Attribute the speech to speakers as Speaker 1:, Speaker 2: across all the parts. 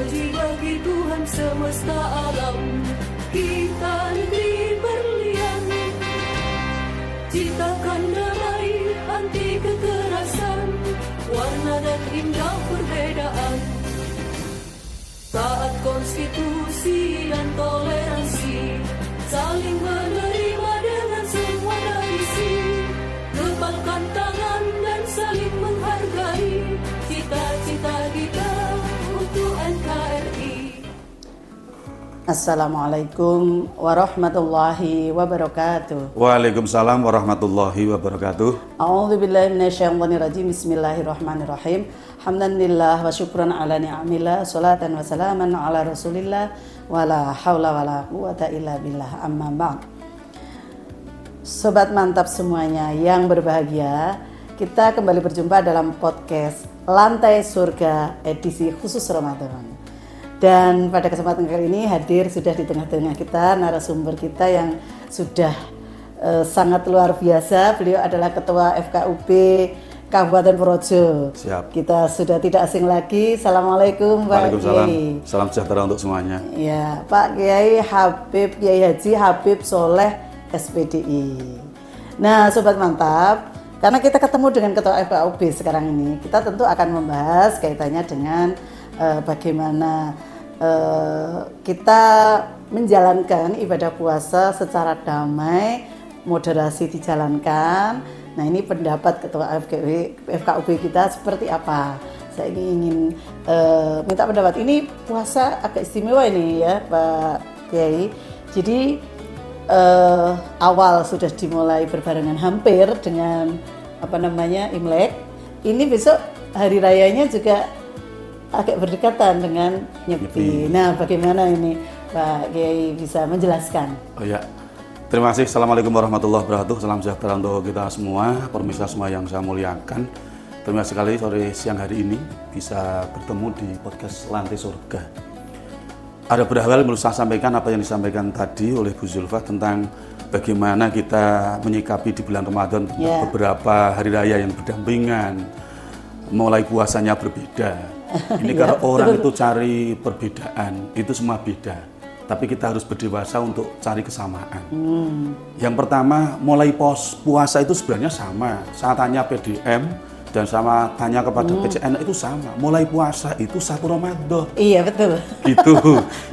Speaker 1: Puji bagi Tuhan semesta alam, kita negeri berlian, ciptakan damai anti kekerasan, warna dan indah perbedaan, taat konstitusi dan toleransi, saling menerima dengan semua tradisi, kepalkan tangan dan saling menghargai, cita-cita kita untuk NKRI.
Speaker 2: Assalamualaikum warahmatullahi wabarakatuh.
Speaker 3: Waalaikumsalam warahmatullahi wabarakatuh.
Speaker 2: A'udzubillahi minasyaitonirrajim. Bismillahirrahmanirrahim. Hamdanillah wa syukran ala ni'amillah, salatan wa salaman ala Rasulillah, wa la haula wa la quwata illa billah. Amma ba'd. Sobat mantap semuanya yang berbahagia, kita kembali berjumpa dalam podcast Lantai Surga edisi khusus Ramadan. Dan pada kesempatan kali ini hadir sudah di tengah-tengah kita narasumber kita yang sudah sangat luar biasa. Beliau adalah Ketua FKUB Kabupaten Purworejo.
Speaker 3: Siap.
Speaker 2: Kita sudah tidak asing lagi. Assalamualaikum Pak Kiai.
Speaker 3: Salam sejahtera untuk semuanya.
Speaker 2: Ya, Pak Kiai Kiai Haji Habib Soleh SPDI. Nah, sobat mantap, karena kita ketemu dengan Ketua FKUB sekarang ini, kita tentu akan membahas kaitannya dengan bagaimana kita menjalankan ibadah puasa secara damai, moderasi dijalankan. Nah, ini pendapat Ketua FKUB kita seperti apa? Saya ingin minta pendapat. Ini puasa agak istimewa ini ya Pak Kiai. Jadi awal sudah dimulai berbarengan hampir dengan Imlek. Ini besok hari rayanya juga agak berdekatan dengan Nyepi. Nah, bagaimana ini Pak Kiai bisa menjelaskan?
Speaker 3: Oh ya, terima kasih. Assalamualaikum warahmatullahi wabarakatuh. Salam sejahtera untuk kita semua, pemirsa semua yang saya muliakan. Terima kasih sekali sore siang hari ini bisa bertemu di podcast Lantai Surga. Ada beberapa hal yang perlu saya sampaikan apa yang disampaikan tadi oleh Bu Zulfa tentang bagaimana kita menyikapi di bulan Ramadan beberapa hari raya yang berdampingan, mulai puasanya berbeda. Ini kalau orang itu cari perbedaan, itu semua beda. Tapi kita harus berdewasa untuk cari kesamaan. Yang pertama, mulai puasa itu sebenarnya sama. Saya tanya PDM dan sama tanya kepada PCN itu sama. Mulai puasa itu 1 Ramadan.
Speaker 2: Iya, betul.
Speaker 3: Gitu.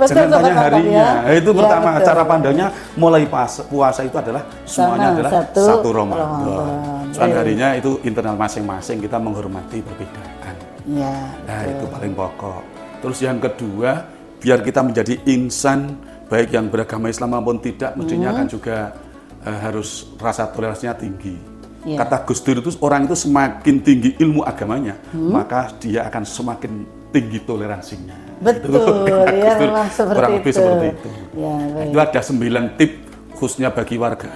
Speaker 3: Jangan tanya harinya.
Speaker 2: Ya.
Speaker 3: Itu pertama,
Speaker 2: betul.
Speaker 3: cara pandangnya mulai puasa itu adalah semuanya adalah 1 Ramadan. Soal harinya itu internal masing-masing, kita menghormati perbedaan.
Speaker 2: Ya,
Speaker 3: nah, itu paling pokok. Terus yang kedua, biar kita menjadi insan baik yang beragama Islam maupun tidak, mestinya kan juga harus rasa toleransinya tinggi. Kata Gus Dur itu orang itu semakin tinggi ilmu agamanya, maka dia akan semakin tinggi toleransinya.
Speaker 2: Betul, ya memang seperti itu. Ya,
Speaker 3: nah, itu ada 9 tip khususnya bagi warga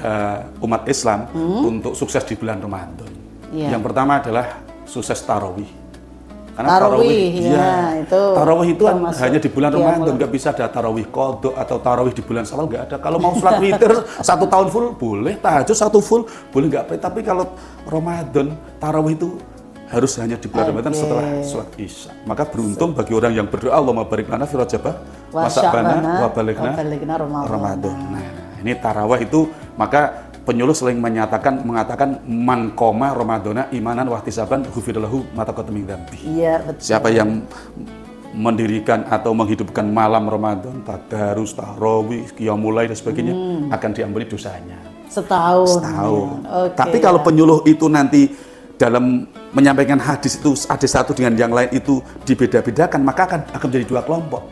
Speaker 3: umat Islam untuk sukses di bulan Ramadan. Yang pertama adalah sukses tarawih. Karena tarawih itu hanya di bulan Ramadan, nggak bisa ada tarawih qadha atau tarawih di bulan Syawal, nggak ada. Kalau mau sholat witir 1 tahun full boleh, tahajud 1 full boleh, nggak. Tapi kalau Ramadan tarawih itu harus hanya di bulan Ramadan setelah sholat Isya. Maka beruntung bagi orang yang berdoa Allahumma barik lana fi Rajab wa Sya'ban wa balighna Ramadan. Nah, ini tarawih itu maka penyuluh sering mengatakan man qoma ramadhana imanan wa ihtisaban ghufirallahu ma taqaddama min dzambi.
Speaker 2: Iya, betul.
Speaker 3: Siapa yang mendirikan atau menghidupkan malam Ramadan, tadarus, tarawih, qiyamul lail dan sebagainya akan diampuni dosanya.
Speaker 2: Setahun.
Speaker 3: Okay, tapi kalau penyuluh itu nanti dalam menyampaikan hadis itu ada satu dengan yang lain itu dibeda-bedakan, maka akan menjadi 2 kelompok.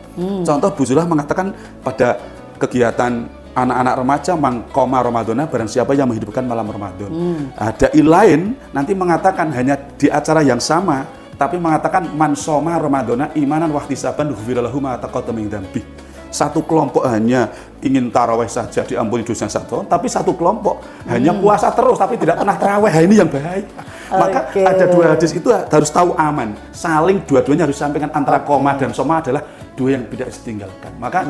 Speaker 3: Contoh Bu Zulfa mengatakan pada kegiatan anak-anak remaja mangkoma Ramadana, barang siapa yang menghidupkan malam Ramadan. Ada lain nanti mengatakan hanya di acara yang sama, tapi mengatakan man soma Ramadana imanan wa ihtisaban ghufira lahu ma taqaddama min dzambi. Satu kelompok hanya ingin tarawih saja diampuni dosa 1 tahun, tapi satu kelompok hanya puasa terus tapi tidak pernah tarawih. Ini yang bahaya. Maka ada 2 hadis itu harus tahu aman. Saling dua-duanya harus sampaikan antara koma dan soma adalah 2 yang tidak ditinggalkan. Maka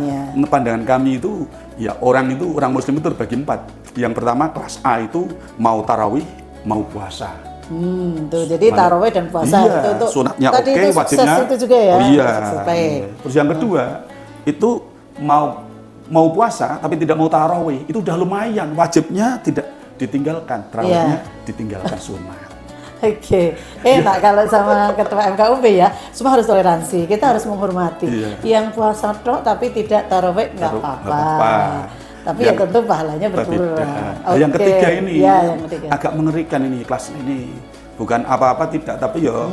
Speaker 3: pandangan kami itu ya orang Muslim itu terbagi 4. Yang pertama kelas A itu mau tarawih, mau puasa.
Speaker 2: Tuh, jadi tarawih dan puasa
Speaker 3: iya,
Speaker 2: itu untuk
Speaker 3: sunatnya
Speaker 2: tadi
Speaker 3: oke,
Speaker 2: itu sukses
Speaker 3: wajibnya
Speaker 2: itu juga ya.
Speaker 3: oh, iya.
Speaker 2: Sukses, baik.
Speaker 3: Terus yang kedua itu mau puasa tapi tidak mau tarawih itu udah lumayan, wajibnya tidak ditinggalkan, tarawihnya ditinggalkan sunat.
Speaker 2: Oke, enak kalau sama ketua MKUB ya, semua harus toleransi, kita harus menghormati. Yang puasa tok tapi tidak tarawih nggak apa-apa. Tapi ya tentu pahalanya berkurang.
Speaker 3: Yang ketiga ini
Speaker 2: yang ketiga.
Speaker 3: agak mengerikan ini kelas ini, bukan apa-apa tidak, tapi ya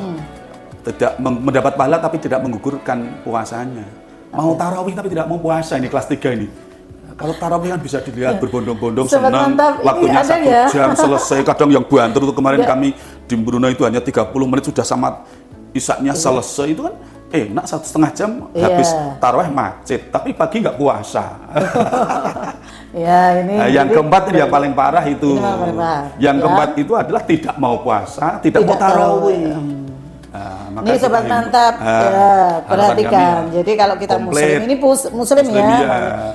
Speaker 3: tidak mendapat pahala tapi tidak menggugurkan puasanya. Mau tarawih tapi tidak mau puasa, ini kelas 3 ini. Kalau tarawih kan bisa dilihat berbondong-bondong, senang, waktunya 1 jam selesai. Kadang yang banter itu kemarin kami di Brunei itu hanya 30 menit sudah sama isaknya selesai, itu kan enak 1,5 jam habis tarawih macet, tapi pagi nggak puasa.
Speaker 2: Ya, ini
Speaker 3: yang keempat ini yang paling parah itu. Yang keempat itu adalah tidak mau puasa, tidak mau tarawih.
Speaker 2: Ini sobat mantap ya, perhatikan. Jadi kalau kita muslim ini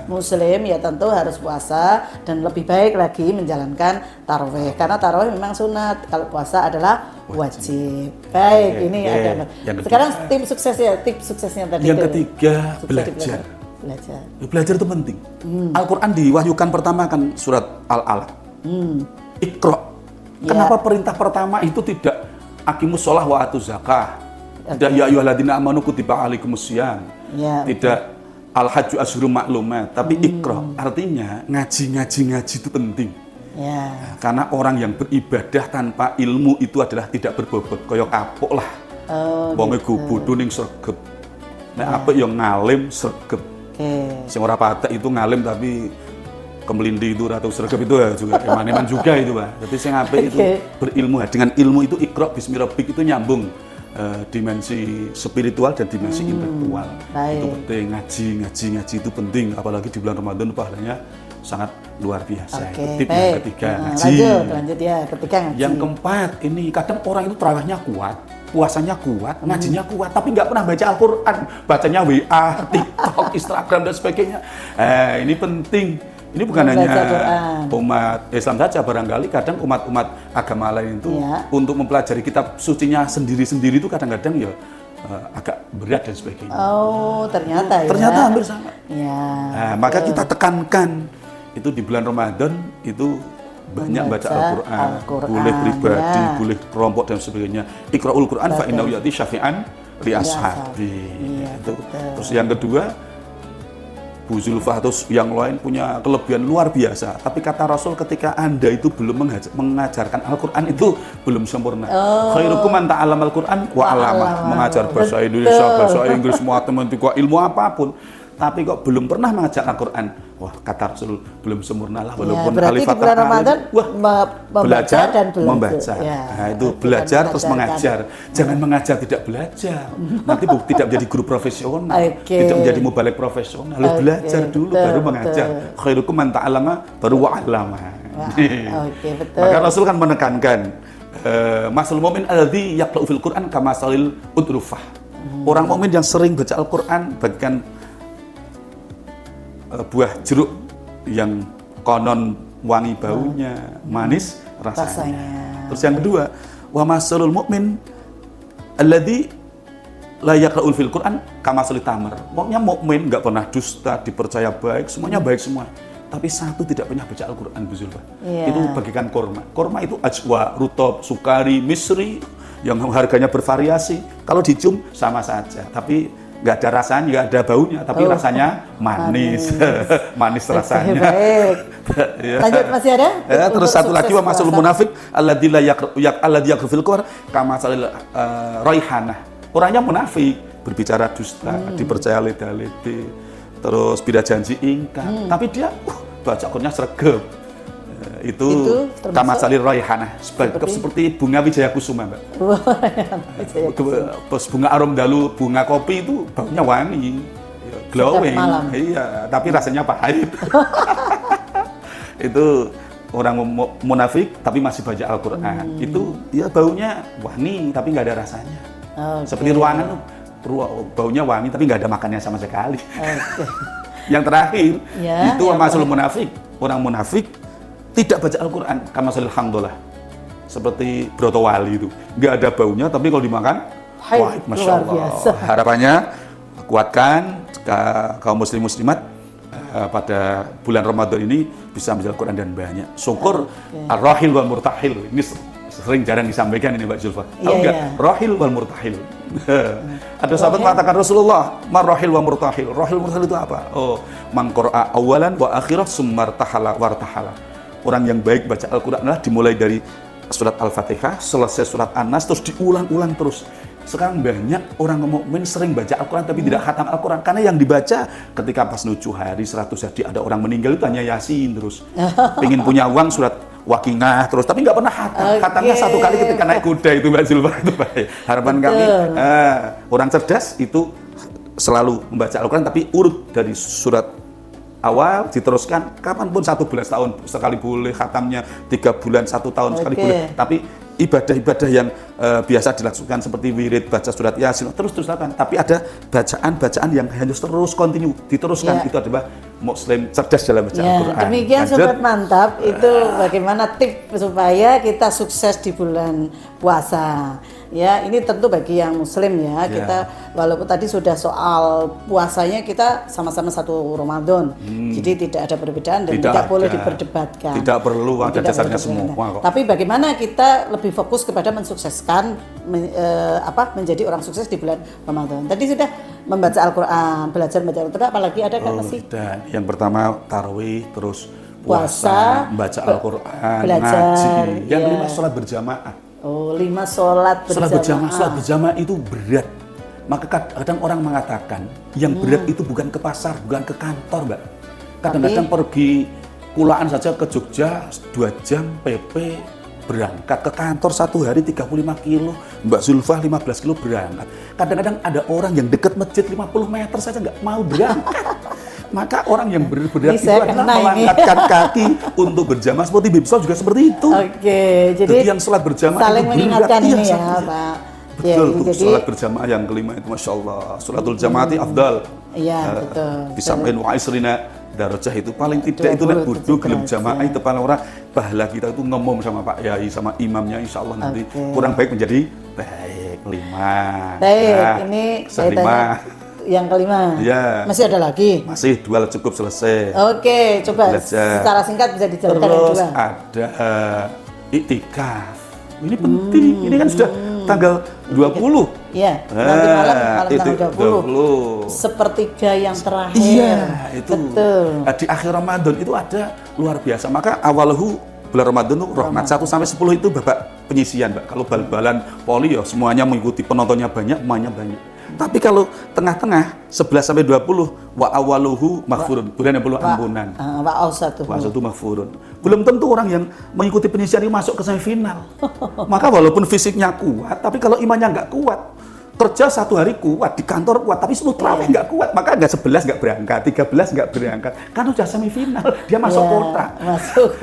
Speaker 2: muslim ya tentu harus puasa dan lebih baik lagi menjalankan tarawih karena tarawih memang sunat, kalau puasa adalah wajib. Baik, ini ada. Sekarang tim suksesnya tadi.
Speaker 3: Yang ketiga belajar. Belajar itu penting. Al-Quran diwahyukan pertama kan surat Al-Alaq. Iqra. Kenapa perintah pertama itu tidak aqimus sholah wa atuz zakah? Tidak ya ayyuhalladzina amanu kutiba alaikumusiyam. Tidak al-hajju asyhurun ma'lumat, tapi iqra. Artinya ngaji itu penting. Karena orang yang beribadah tanpa ilmu itu adalah tidak berbobot, kaya kapuk lah. Wong bodho ning sregep. Nek apik ya ngalim sregep. Sing ora patek itu ngalim tapi kemelindi itu atau sregep itu ya juga eman-eman juga itu, Pak. Jadi sing apik itu berilmu. Dengan ilmu itu iqra bismi rabbik itu nyambung dimensi spiritual dan dimensi intelektual. Itu penting, ngaji itu penting, apalagi di bulan Ramadan pahalanya sangat luar biasa. Itu tip yang ketiga, ngaji.
Speaker 2: Lanjut ya, ketiga ngaji.
Speaker 3: Yang keempat, ini kadang orang itu tarawihnya kuat, puasanya kuat, ngajinya kuat, tapi nggak pernah baca Al-Quran, bacanya WA, TikTok, Instagram dan sebagainya. Ini penting. Ini bukan hanya umat Islam saja, barangkali kadang umat-umat agama lain itu untuk mempelajari kitab sucinya sendiri-sendiri itu kadang-kadang ya agak berat dan sebagainya.
Speaker 2: Oh, ternyata
Speaker 3: hampir sama. Nah, maka kita tekankan itu di bulan Ramadan itu banyak baca Al-Quran, boleh pribadi, boleh kelompok dan sebagainya. Iqra'ul Quran fa innahu ya'ti syafi'an li ashabi. Terus yang kedua, Bu Zulfah atau yang lain punya kelebihan luar biasa, tapi kata Rasul ketika Anda itu belum mengajarkan Al-Quran itu belum sempurna. Khairukum man ta'allama Al-Quran wa 'allamah. Mengajar bahasa Indonesia, bahasa Inggris, matematika, ilmu apapun, tapi kok belum pernah mengajar Al-Quran, wah kata Rasul belum sempurna lah, walaupun alif fathah alif. Belajar dan membaca. Nah, itu belajar terus mengajar. Jangan mengajar tidak belajar. Nanti tidak menjadi guru profesional, tidak menjadi mubaligh profesional. Belajar dulu baru mengajar. Khairukum man ta'allama baru wa 'allama. Maka Rasul kan menekankan masalul mu'min alladzi yaqra'u fil Qur'an kamasalil udrufah. Orang mukmin yang sering baca Al-Qur'an bagikan buah jeruk yang konon wangi baunya, manis rasanya. Terus yang kedua, wa masalul mu'min alladzi la yaqra'ul fil Qur'an kamasalit tamar. Pokoknya mukmin enggak pernah dusta, dipercaya baik, semuanya baik semua. Tapi satu tidak pernah baca Al-Qur'an, Bu Zulfa. Itu bagikan korma. Korma itu ajwa, rutob, sukari, misri yang harganya bervariasi. Kalau dicium sama saja, tapi nggak ada rasanya, nggak ada baunya, tapi rasanya manis. Manis rasanya.
Speaker 2: Baik. Lanjut, masih ada?
Speaker 3: Terus satu lagi, wa masalul munafik alladzi la yaqru fil Qur'an kama salil raihanah. Orangnya munafik, berbicara dusta, dipercaya leda-lede, terus beda janji ingkar, tapi dia baca Qur'annya sregep. Itu kama salil raihanah, seperti bunga wijaya kusuma, Mbak. Bunga arom dalu, bunga kopi itu baunya wangi, glowing, iya, tapi rasanya pahit. Itu orang munafik tapi masih baca Al-Quran. Itu ya baunya wangi tapi nggak ada rasanya. Seperti ruangan baunya wangi tapi nggak ada makannya sama sekali. Yang terakhir itu masalah munafik. Orang munafik tidak baca Al-Quran, kama salil hamdalah, seperti broto wali itu, nggak ada baunya, tapi kalau dimakan, wah, masya
Speaker 2: luar
Speaker 3: Allah.
Speaker 2: biasa.
Speaker 3: Harapannya kuatkan kaum muslim muslimat pada bulan Ramadan ini bisa membaca Al-Quran dan banyak. Syukur ar-rahil wal murtahil. Ini sering jarang disampaikan ini Mbak Zulfa. Tahu nggak? Rahil wal murtahil. Ada sahabat mengatakan Rasulullah, mar-rahil wal murtahil. Rahil murtahil itu apa? Oh, man qara'a awalan wa akhirah summa tahala wartahala. Orang yang baik baca Al-Quran adalah dimulai dari surat Al-Fatihah, selesai surat An-Nas, terus diulang-ulang terus. Sekarang banyak orang mukmin sering baca Al-Quran tapi tidak khatam Al-Quran, karena yang dibaca ketika pas 7 hari, 100 hari ada orang meninggal itu hanya Yasin terus. Pengen punya uang surat Waqiah terus, tapi nggak pernah khatam. Khatamnya 1 kali ketika naik kuda itu Mbak Zulfa. Itu baik. Harapan kami orang cerdas itu selalu membaca Al-Quran tapi urut dari surat awal diteruskan, kapanpun 1 bulan setahun sekali boleh, khatamnya 3 bulan 1 tahun sekali boleh, tapi ibadah-ibadah yang biasa dilakukan seperti wirid, baca surat Yasin, terus lakukan. Tapi ada bacaan-bacaan yang harus terus kontinu diteruskan. Itu adalah muslim cerdas dalam baca Al-Quran.
Speaker 2: Demikian Sobat Mantap, itu bagaimana tips supaya kita sukses di bulan puasa. Ya, ini tentu bagi yang muslim ya. Kita walaupun tadi sudah soal puasanya kita sama-sama satu Ramadan. Jadi tidak ada perbedaan dan tidak boleh diperdebatkan.
Speaker 3: Tidak perlu ada dasarnya semua.
Speaker 2: Tapi bagaimana kita lebih fokus kepada mensukseskan menjadi orang sukses di bulan Ramadan. Tadi sudah membaca Al-Quran, belajar membaca Al-Quran, apalagi ada kan masih?
Speaker 3: Dan yang pertama tarawih, terus puasa, membaca Al-Quran,
Speaker 2: belajar,
Speaker 3: ngaji. Yang kelima sholat berjamaah.
Speaker 2: Oh, 5 sholat berjamaah.
Speaker 3: Sholat berjamaah itu berat. Maka kadang orang mengatakan yang berat itu bukan ke pasar, bukan ke kantor, Mbak. Kadang-kadang pergi pulaan saja ke Jogja 2 jam PP, berangkat ke kantor 1 hari 35 kilo, Mbak Zulfa 15 kilo berangkat. Kadang-kadang ada orang yang dekat masjid 50 meter saja nggak mau berangkat. Maka orang yang berat itu adalah melangkatkan kaki untuk berjamaah, seperti Bimsol juga seperti itu.
Speaker 2: Oke, jadi
Speaker 3: yang sholat berjamaah
Speaker 2: saling
Speaker 3: itu
Speaker 2: mengingatkan
Speaker 3: berat.
Speaker 2: ini ya, Pak.
Speaker 3: Betul,
Speaker 2: jadi
Speaker 3: sholat berjamaah yang kelima itu Masya Allah, sholatul jamaati afdal.
Speaker 2: Iya, betul.
Speaker 3: Disampaikan wa isrina darajah itu paling tidak itu nak duduk gelem jamaah itu paling orang pahala kita itu ngomong sama Pak Yai sama imamnya, insya Allah nanti kurang baik menjadi baik. 5.
Speaker 2: Baik, ini saya tanya yang kelima.
Speaker 3: Ya.
Speaker 2: Masih ada lagi?
Speaker 3: Masih 2 cukup selesai.
Speaker 2: Oke, coba
Speaker 3: belajar.
Speaker 2: Secara singkat bisa dijelaskan yang 2.
Speaker 3: Terus ada iktikaf. Ini penting. Ini kan sudah tanggal 20.
Speaker 2: Iya, nanti malam tanggal 20.
Speaker 3: 20.
Speaker 2: Sepertiga yang terakhir.
Speaker 3: Iya, itu.
Speaker 2: Betul.
Speaker 3: Di akhir Ramadan itu ada luar biasa. Maka awaluhu bulan Ramadan itu rahmat 1 sampai 10 itu babak penyisian, Mbak. Kalau bal-balan poli ya semuanya mengikuti, penontonnya banyak, emaknya banyak. Tapi kalau tengah-tengah 11 sampai 20 wa awaluhu maghfurun, bulan yang perlu ampunan.
Speaker 2: Wa awsatuhu
Speaker 3: maghfurun. Belum tentu orang yang mengikuti penyisian itu masuk ke semifinal. Maka walaupun fisiknya kuat, tapi kalau imannya nggak kuat, kerja 1 hari kuat, di kantor kuat, tapi sebelum terawih nggak kuat, maka nggak 11 nggak berangkat, 13 nggak berangkat, kan udah semifinal, dia masuk kontrak.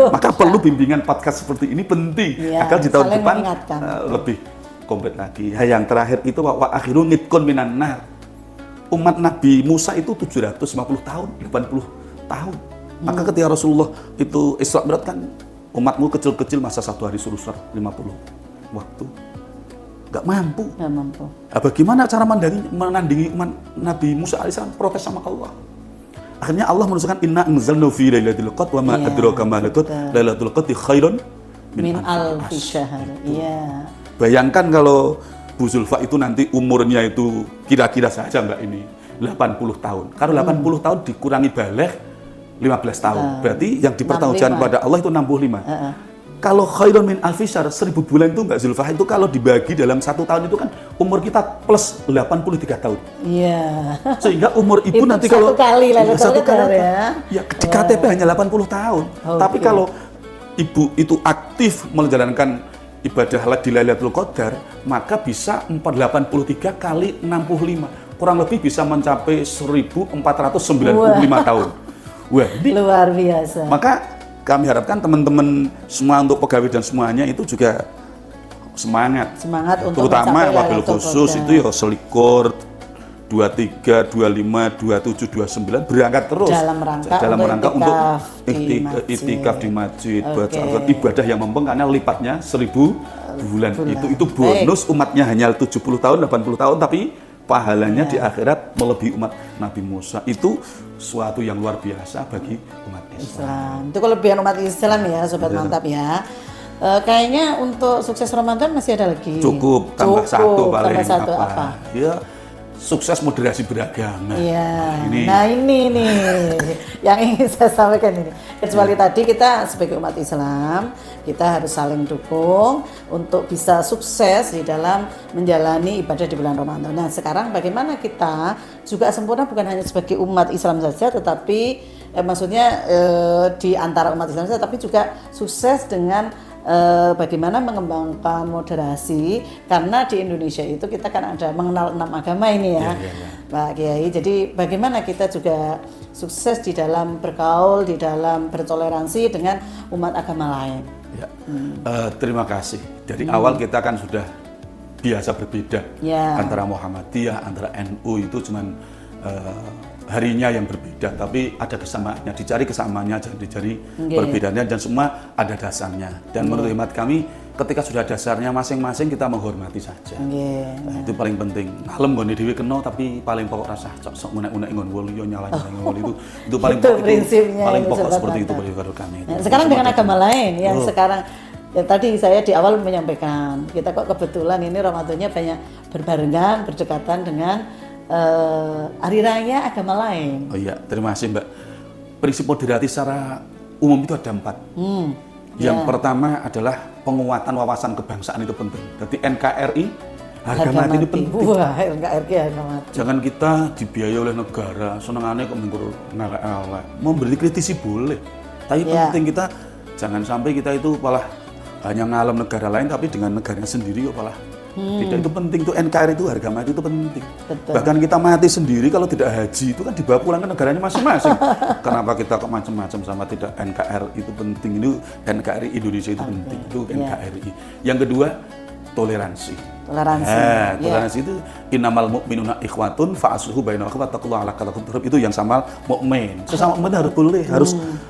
Speaker 3: Maka perlu bimbingan podcast seperti ini penting, agar di tahun depan lebih komplit lagi. Yang terakhir itu wa akhirun nitqun minan nar. Umat Nabi Musa itu 750 tahun, 80 tahun. Maka ketika Rasulullah itu Isra Mi'raj kan umatmu kecil-kecil masa 1 hari suruh 50 waktu. Nggak mampu. Bagaimana cara menandingi umat Nabi Musa alaihissalam protes sama Allah? Akhirnya Allah menunjukkan inna anzalnahu fi lailatul qadr wa ma adraka ma lailatul qadri khairun min alfi syahr. Iya. Bayangkan kalau Bu Zulfa itu nanti umurnya itu kira-kira saja Mbak ini 80 tahun. Kalau 80 tahun dikurangi balik 15 tahun. Berarti yang dipertanggungjawabkan pada Allah itu 65. Kalau khairun min alfi syahr 1000 bulan itu Mbak Zulfa itu kalau dibagi dalam 1 tahun itu kan umur kita plus 83 tahun. Iya. Sehingga umur ibu nanti kalau satu kali ya di KTP hanya 80 tahun. Tapi kalau ibu itu aktif menjalankan ibadah di Lailatul Qadar, maka bisa 483 kali 65. Kurang lebih bisa mencapai 1495 tahun. Wah, ini
Speaker 2: luar biasa.
Speaker 3: Maka kami harapkan teman-teman semua untuk pegawai dan semuanya itu juga semangat
Speaker 2: untuk
Speaker 3: terutama wabil khusus itu ya selikur 23, 25, 27, 29 berangkat terus
Speaker 2: dalam rangka
Speaker 3: untuk
Speaker 2: iktikaf
Speaker 3: iktikaf di masjid,
Speaker 2: Oke.
Speaker 3: baca Al-Quran, ibadah yang membeng karena lipatnya 1000 bulan. Itu bonus umatnya hanya 70 tahun, 80 tahun tapi pahalanya di akhirat melebihi umat Nabi Musa. Itu suatu yang luar biasa bagi umat Islam.
Speaker 2: Islam. Itu kelebihan umat Islam ya, sobat mantap ya. Kayaknya untuk sukses Ramadan masih ada lagi.
Speaker 3: Cukup tambah satu paling
Speaker 2: tambah satu apa?
Speaker 3: Ya, sukses moderasi beragama.
Speaker 2: Iya.
Speaker 3: Ini.
Speaker 2: Nah ini nih yang ingin saya sampaikan ini. Kecuali tadi kita sebagai umat Islam kita harus saling dukung untuk bisa sukses di dalam menjalani ibadah di bulan Ramadan. Nah sekarang bagaimana kita juga sempurna bukan hanya sebagai umat Islam saja, tetapi maksudnya di antara umat Islam saja, tapi juga sukses dengan bagaimana mengembangkan moderasi, karena di Indonesia itu kita kan ada mengenal 6 agama ini ya, Pak Kiai. Jadi bagaimana kita juga sukses di dalam bergaul, di dalam bertoleransi dengan umat agama lain.
Speaker 3: Ya. Terima kasih. Dari awal kita kan sudah biasa berbeda antara Muhammadiyah, antara NU itu cuman harinya yang berbeda, tapi ada kesamaannya, dicari kesamaannya, jangan dicari perbedaannya, dan semua ada dasarnya. Dan menurut hemat kami, ketika sudah dasarnya masing-masing kita menghormati saja. Nah, itu paling penting. Ngalem gone dhewe kena, tapi paling pokok rasa sok unek-unek ngon wolu yo nyala-nyala wolu itu paling
Speaker 2: itu prinsipnya,
Speaker 3: paling
Speaker 2: itu
Speaker 3: pokok seperti itu
Speaker 2: mantap.
Speaker 3: bagi kami.
Speaker 2: Nah, sekarang dengan agama lain yang sekarang ya, tadi saya di awal menyampaikan kita kok kebetulan ini Ramadannya banyak berbarengan, berdekatan dengan hari raya agama lain.
Speaker 3: Oh iya, terima kasih Mbak. Prinsip moderasi secara umum itu ada 4. Yang pertama adalah penguatan wawasan kebangsaan itu penting. Jadi NKRI, harga mati itu penting.
Speaker 2: Wah, NKRI harga mati.
Speaker 3: Jangan kita dibiayai oleh negara, senengannya kok menggur ngelek-ngelek. Memberi kritisi boleh, tapi penting kita jangan sampai kita itu malah hanya ngalem negara lain, tapi dengan negaranya sendiri kok malah tidak. Itu penting, tuh NKRI itu harga mati itu penting.
Speaker 2: Betul.
Speaker 3: Bahkan kita mati sendiri kalau tidak haji itu kan dibawa pulang ke negaranya masing-masing. Kenapa kita kok macam-macam sama tidak? NKRI itu penting, itu NKRI Indonesia itu penting, itu NKRI. Yang kedua, toleransi. Toleransi itu innamal mu'minuna ikhwatun fa'asluhu baina akhwat taqullaha la'allakum turham, itu yang sama mukmin. Sesama mukmin harus boleh,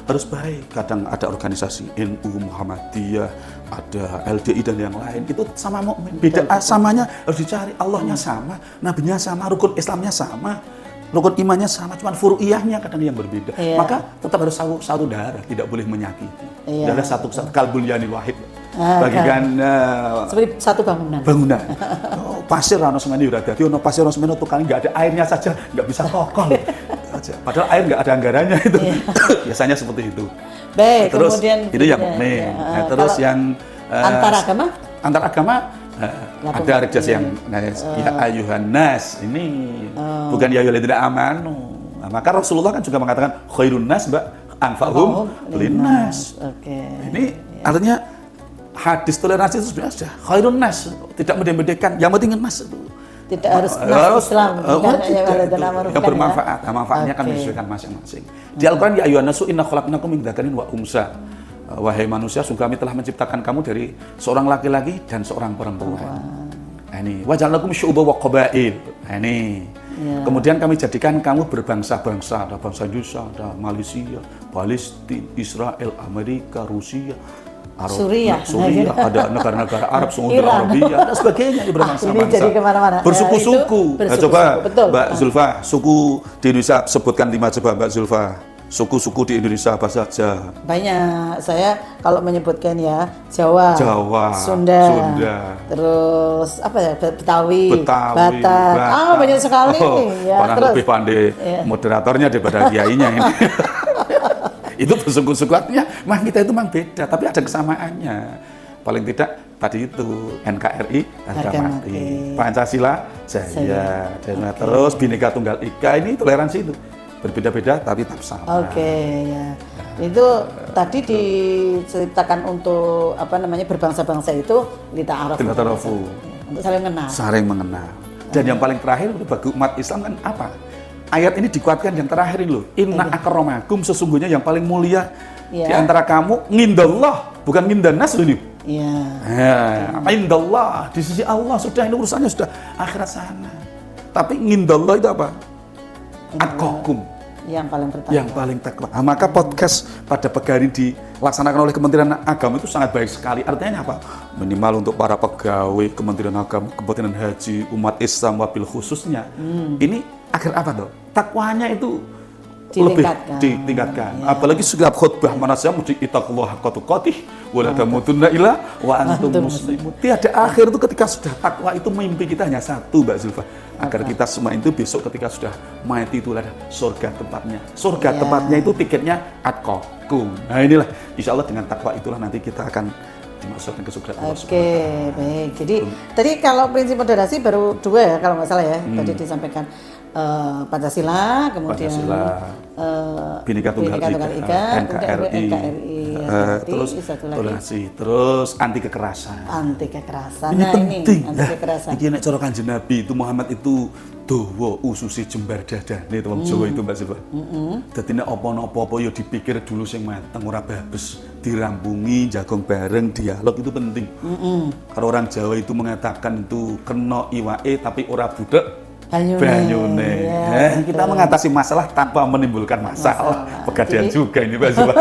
Speaker 3: harus baik. Kadang ada organisasi NU, Muhammadiyah, ada LDI dan yang lain, itu sama mukmin. Beda samanya harus dicari. Allahnya sama, nabinya sama, rukun Islamnya sama, rukun imannya sama, cuman furu'iyahnya kadang yang berbeda. Maka tetap harus satu darah, tidak boleh menyakiti. Darah satu kalbul yanil wahid. Bagikan
Speaker 2: seperti satu bangunan.
Speaker 3: Pasir ono semene ora dadi, ono pasir ono semene tukang nggak ada airnya saja nggak bisa kokoh. Padahal air nggak ada anggarannya itu. Biasanya seperti itu.
Speaker 2: Baik,
Speaker 3: terus
Speaker 2: kemudian
Speaker 3: itu yang mukmin. Terus yang
Speaker 2: antar agama?
Speaker 3: Antar agama ada redaksi yang ya ayuhan nas, ini bukan ya ayyuhalladzina amanu. Nah, maka Rasulullah kan juga mengatakan khairun nas Mbak anfa'hum linnas. Ini artinya hadis toleransi itu sebenarnya sudah khairun nas, tidak membeda-bedakan, yang penting nas itu.
Speaker 2: Tidak harus nas Islam,
Speaker 3: yang bermanfaat. Nah, manfaatnya kan disesuaikan masing-masing. Di Al-Quran, ya ayyuhan nasu inna khalaqnakum min dzakarin wa unsa. Wahai manusia, sungguh kami telah menciptakan kamu dari seorang laki-laki dan seorang perempuan. Ini waja'alnakum syu'uban wa qabail. Ini. Kemudian kami jadikan kamu berbangsa-bangsa, ada bangsa Indonesia, ada Malaysia, Palestina, Israel, Amerika, Rusia,
Speaker 2: Suriah,
Speaker 3: ada negara-negara Arab, Saudi Arabia, dan sebagainya.
Speaker 2: Ini jadi kemana-mana.
Speaker 3: Bersuku-suku.
Speaker 2: Coba
Speaker 3: Mbak Zulfa, suku di Indonesia sebutkan 5 coba Mbak Zulfa. Suku-suku di Indonesia apa saja?
Speaker 2: Banyak. Saya kalau menyebutkan ya Jawa, Sunda, terus apa ya, Betawi, Batak. Banyak sekali.
Speaker 3: Terus lebih pandai moderatornya daripada kiainya ini. Itu bersuku-suku, artinya memang kita itu memang beda, tapi ada kesamaannya. Paling tidak tadi itu NKRI harga mati, Pancasila jaya, terus Bhinneka Tunggal Ika, ini toleransi itu berbeda-beda tapi tetap sama.
Speaker 2: Itu tadi diceritakan untuk apa namanya berbangsa-bangsa itu lita'arafu. Untuk saling mengenal.
Speaker 3: Dan yang paling terakhir bagi umat Islam kan apa? Ayat ini dikuatkan yang terakhir ini loh. Inna akramakum, sesungguhnya yang paling mulia di antara kamu ngindallah, bukan ngindanas loh ini.
Speaker 2: Iya.
Speaker 3: Indallah, di sisi Allah sudah, ini urusannya sudah akhirat sana. Tapi ngindallah itu apa? Atqakum.
Speaker 2: Yang paling pertama.
Speaker 3: Yang paling takwa. Nah, maka podcast pada pagi hari dilaksanakan oleh Kementerian Agama itu sangat baik sekali. Artinya apa? Minimal untuk para pegawai Kementerian Agama, Kementerian Haji, umat Islam wabil khususnya. Ini agar apa tuh? Takwanya itu
Speaker 2: Ditingkatkan.
Speaker 3: lebih ditingkatkan.
Speaker 2: Ya.
Speaker 3: Apalagi setiap khutbah manasya mesti ittaqullah haqqa tuqatih wa la tamutunna illa wa antum muslimun. Tiada akhir itu ketika sudah takwa itu mimpi kita hanya satu, Mbak Zulfa. Agar kita semua itu besok ketika sudah mati itu ada surga tempatnya. Surga
Speaker 2: Ya.
Speaker 3: tempatnya itu tiketnya atqakum. Nah inilah insya Allah dengan takwa itulah nanti kita akan dimasukkan ke surga Allah
Speaker 2: Oke, baik. Jadi tadi kalau prinsip moderasi baru 2 ya kalau nggak salah ya. Tadi disampaikan Pancasila, kemudian
Speaker 3: Pancasila, Bhinneka Tunggal Ika, NKRI, terus toleransi, terus anti kekerasan.
Speaker 2: Anti kekerasan.
Speaker 3: Ini
Speaker 2: Nah,
Speaker 3: penting.
Speaker 2: ini anti kekerasan.
Speaker 3: Iki nek cara Kanjeng Nabi itu Muhammad itu dawa ususi jembar dadane itu wong Jawa itu Mbak Silva. Dadi nek apa-apa ya dipikir dulu sing mateng ora babes, dirampungi, jagong bareng, dialog itu penting. Kalau orang Jawa itu mengatakan itu kena iwae tapi ora budek banyune.
Speaker 2: Ya,
Speaker 3: Kita mengatasi masalah tanpa menimbulkan masalah. Pegadaian
Speaker 2: Jadi-
Speaker 3: juga ini Mbak Silva.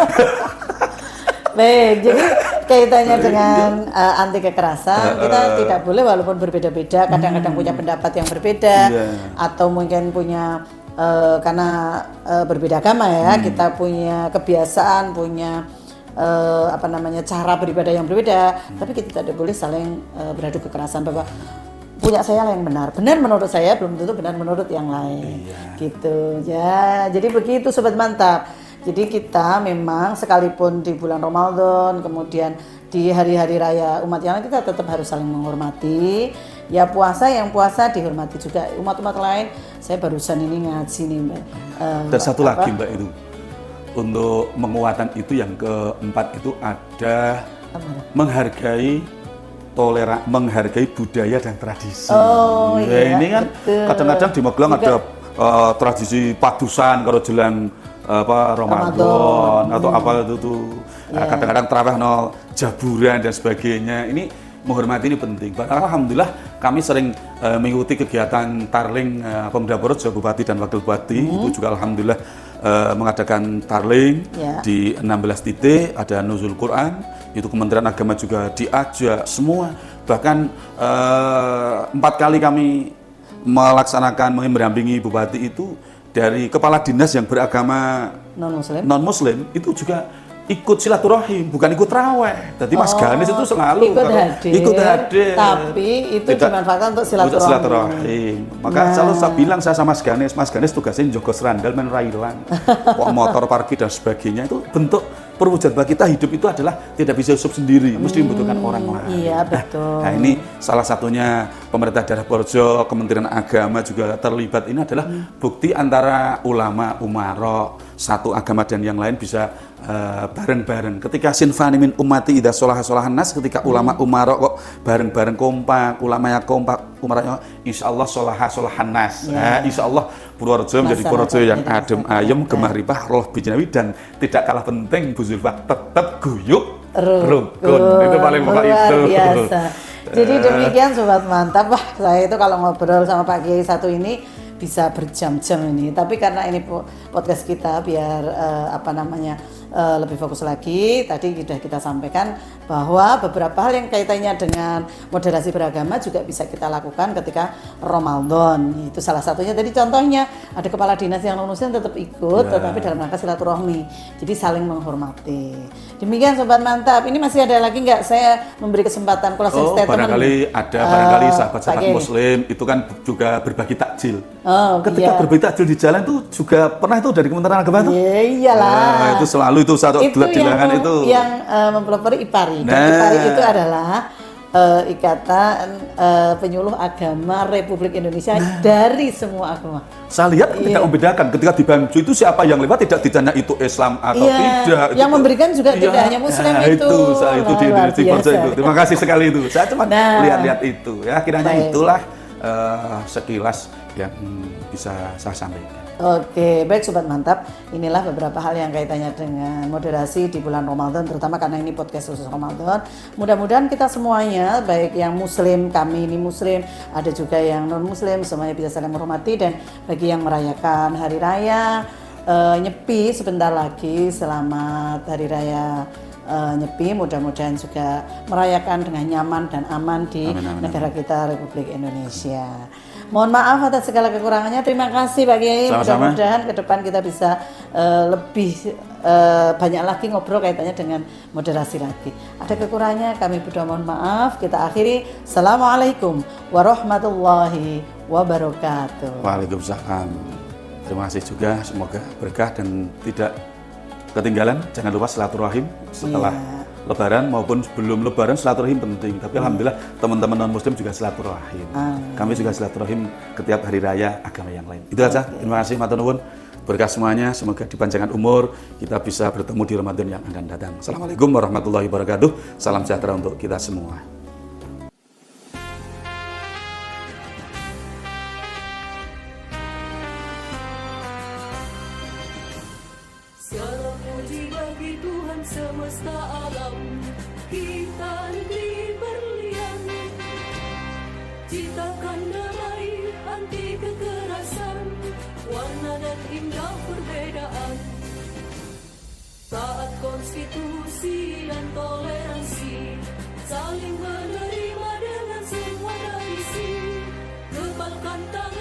Speaker 2: Baik, jadi kaitannya dengan anti kekerasan, kita tidak boleh walaupun berbeda-beda, kadang-kadang punya pendapat yang berbeda,
Speaker 3: Iya.
Speaker 2: atau mungkin punya karena berbeda agama ya, kita punya kebiasaan, punya cara beribadah yang berbeda, tapi kita tidak boleh saling beradu kekerasan bahwa punya saya lah yang benar menurut saya belum tentu benar menurut yang lain, gitu ya. Jadi begitu Sobat Mantap. Jadi kita memang sekalipun di bulan Ramadan, kemudian di hari-hari raya umat yang lain, kita tetap harus saling menghormati. Ya puasa yang puasa dihormati juga umat-umat lain. Saya barusan ini ngaji nih Mbak.
Speaker 3: Dan satu lagi Mbak itu, untuk menguatkan itu yang keempat itu ada menghargai budaya dan tradisi.
Speaker 2: Oh,
Speaker 3: Ya,
Speaker 2: iya,
Speaker 3: ini kan
Speaker 2: betul.
Speaker 3: kadang-kadang di Magelang ada tradisi padusan kalau jelang Ramadan atau apa itu tuh. Kadang-kadang terawih jaburan dan sebagainya. Ini menghormati ini penting. Alhamdulillah kami sering mengikuti kegiatan tarling Pemda Purworejo, Bupati dan Wakil Bupati. Itu juga alhamdulillah mengadakan tarling di 16 titik, ada nuzul Quran, itu Kementerian Agama juga diajak semua. Bahkan 4 kali kami melaksanakan mendampingi Bupati itu dari kepala dinas yang beragama non-muslim itu juga ikut silaturahim, bukan ikut raweh. Jadi Mas Ganes itu selalu ikut hadir.
Speaker 2: Tapi itu dimanfaatkan untuk silaturahim.
Speaker 3: Maka selalu saya bilang saya sama Mas Ganes tugasnya jogo serandal main railan, motor parkir dan sebagainya. Itu bentuk perwujudan bahwa kita hidup itu adalah tidak bisa hidup sendiri, mesti membutuhkan orang lain.
Speaker 2: Iya betul.
Speaker 3: Nah ini salah satunya pemerintah daerah Purworejo, Kementerian Agama juga terlibat. Ini adalah bukti antara ulama, umaro, satu agama dan yang lain bisa bareng-bareng. Ketika sinfani min ummati idza sholaha sholahan nas, ketika ulama umaro kok bareng-bareng kompak, ulamanya kompak, umaranya insyaallah sholaha sholahan nas. Nah, insyaallah Purworejo menjadi Purworejo yang adem ayem, gemah ripah, roh bijinawi, dan tidak kalah penting Bu Zulfa tetap guyup rukun. Itu paling pokok itu.
Speaker 2: Luar biasa. Jadi demikian Sobat Mantap. Wah, saya itu kalau ngobrol sama Pak Kiai satu ini bisa berjam-jam ini. Tapi karena ini podcast kita biar lebih fokus lagi. Tadi sudah kita sampaikan bahwa beberapa hal yang kaitannya dengan moderasi beragama juga bisa kita lakukan ketika Ramadan. Itu salah satunya. Tadi contohnya ada kepala dinas yang non-muslim tetap ikut, tetapi dalam rangka silaturahmi. Jadi saling menghormati. Demikian Sobat Mantap. Ini masih ada lagi nggak? Saya memberi kesempatan closing statement.
Speaker 3: Barangkali sahabat-sahabat Muslim itu kan juga berbagi takjil. Ketika berbagi takjil di jalan itu juga pernah itu dari Kementerian Agama itu.
Speaker 2: Iya, iyalah.
Speaker 3: Itu selalu itu satu dilangan itu.
Speaker 2: Yang mempelopori IPARI. Dan IPARI itu adalah Ikatan Penyuluh Agama Republik Indonesia dari semua agama.
Speaker 3: Saya lihat tidak membedakan ketika di Bangju itu siapa yang lewat tidak ditanya itu Islam atau tidak.
Speaker 2: Yang memberikan juga tidak hanya Muslim itu.
Speaker 3: Itu di Purworejo itu. Terima kasih sekali itu. Saya cuma lihat-lihat itu. Ya kiranya itulah sekilas yang bisa saya sampaikan.
Speaker 2: Oke, baik Sobat Mantap. Inilah beberapa hal yang kaitannya dengan moderasi di bulan Ramadan, terutama karena ini podcast khusus Ramadan. Mudah-mudahan kita semuanya, baik yang muslim, kami ini muslim, ada juga yang non-muslim, semuanya bisa saling menghormati. Dan bagi yang merayakan hari raya, nyepi sebentar lagi, selamat hari raya Nyepi, mudah-mudahan juga merayakan dengan nyaman dan aman di negara kita, Republik Indonesia. Mohon maaf atas segala kekurangannya. Terima kasih Pak Kiai. Mudah-mudahan ke depan kita bisa lebih banyak lagi ngobrol kaitannya dengan moderasi lagi. Ada kekurangannya, kami berdoa mohon maaf. Kita akhiri. Assalamualaikum warahmatullahi wabarakatuh.
Speaker 3: Waalaikumsalam. Terima kasih juga, semoga berkah dan tidak ketinggalan. Jangan lupa silaturahim setelah Lebaran maupun sebelum Lebaran, silaturahim penting. Tapi alhamdulillah teman-teman non muslim juga silaturahim. Kami juga silaturahim setiap hari raya agama yang lain. Itu aja. Terima kasih matur nuwun. Berkah semuanya, semoga dipanjangkan umur, kita bisa bertemu di Ramadan yang akan datang. Assalamualaikum warahmatullahi wabarakatuh. Salam sejahtera untuk kita semua.
Speaker 1: Segala puji bagi Tuhan semesta alam, kita negeri berlian, ciptakan damai anti kekerasan, warna dan indah perbedaan, taat konstitusi dan toleransi, saling menerima dengan semua tradisi, kepalkan tangan